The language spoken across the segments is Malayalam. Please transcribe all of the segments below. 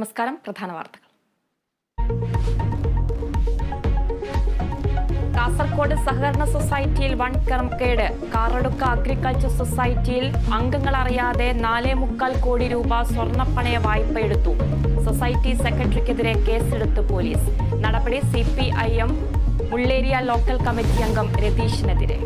നമസ്കാരം. പ്രധാന വാർത്തകൾ. കാസർഗോഡ് സഹകരണ സൊസൈറ്റിയിൽ വൻ ക്രമക്കേട്. കാറടുക്ക അഗ്രികൾച്ചർ സൊസൈറ്റിയിൽ അംഗങ്ങൾ അറിയാതെ 4.25 കോടി രൂപ സ്വർണ്ണപ്പണയ വായ്പ എടുത്തു. സൊസൈറ്റി സെക്രട്ടറിക്കെതിരെ കേസെടുത്തു പോലീസ്. നടപടി CPIM മുള്ളേരിയ ലോക്കൽ കമ്മിറ്റി അംഗം രതീഷിനെതിരെ.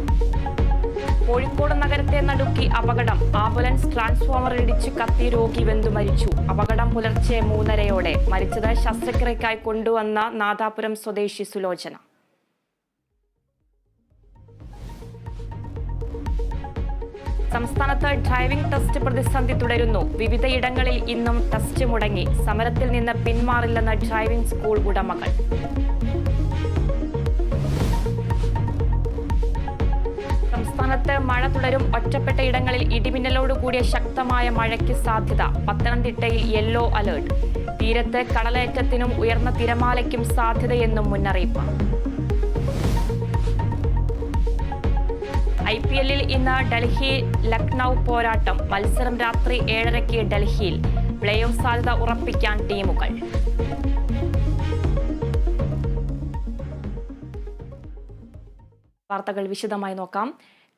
കോഴിക്കോട് നഗരത്തെ നടുക്കി അപകടം. ആംബുലൻസ് ട്രാൻസ്ഫോമർ ഇടിച്ച് കത്തി, രോഗി വെന്തു മരിച്ചു. അപകടം പുലർച്ചെ 3:30-ഓടെ. മരിച്ചത് ശസ്ത്രക്രിയക്കായി കൊണ്ടുവന്ന നാദാപുരം സ്വദേശി സുലോചന. സംസ്ഥാനത്ത് ഡ്രൈവിംഗ് ടെസ്റ്റ് പ്രതിസന്ധി തുടരുന്നു. വിവിധയിടങ്ങളിൽ ഇന്നും ടെസ്റ്റ് മുടങ്ങി. സമരത്തിൽ നിന്ന് പിന്മാറില്ലെന്ന് ഡ്രൈവിംഗ് സ്കൂൾ ഉടമകൾ. സംസ്ഥാനത്ത് മഴ തുടരും. ഒറ്റപ്പെട്ട ഇടങ്ങളിൽ ഇടിമിന്നലോടുകൂടിയ ശക്തമായ മഴയ്ക്ക് സാധ്യത. പത്തനംതിട്ടയിൽ യെല്ലോ അലേർട്ട്. തീരത്ത് കടലേറ്റത്തിനും ഉയർന്ന തിരമാലയ്ക്കും സാധ്യതയെന്നും മുന്നറിയിപ്പ്. IPL-ൽ ഇന്ന് ഡൽഹി ലക്നൌ പോരാട്ടം. മത്സരം രാത്രി 7:30-ക്ക് ഡൽഹിയിൽ. പ്ലേ ഓഫ് സാധ്യത ഉറപ്പിക്കാൻ ടീമുകൾ. വാർത്തകൾ വിശദമായി നോക്കാം.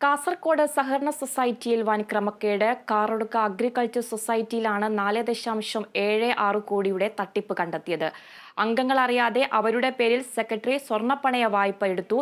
കാസർഗോഡ് സഹകരണ സൊസൈറ്റിയിൽ വൻ ക്രമക്കേട്. കാറടുക്ക അഗ്രികൾച്ചർ സൊസൈറ്റിയിലാണ് 4.76 കോടിയുടെ തട്ടിപ്പ് കണ്ടെത്തിയത്. അംഗങ്ങൾ അറിയാതെ അവരുടെ പേരിൽ സെക്രട്ടറി സ്വർണ്ണപ്പണയ വായ്പ എടുത്തു.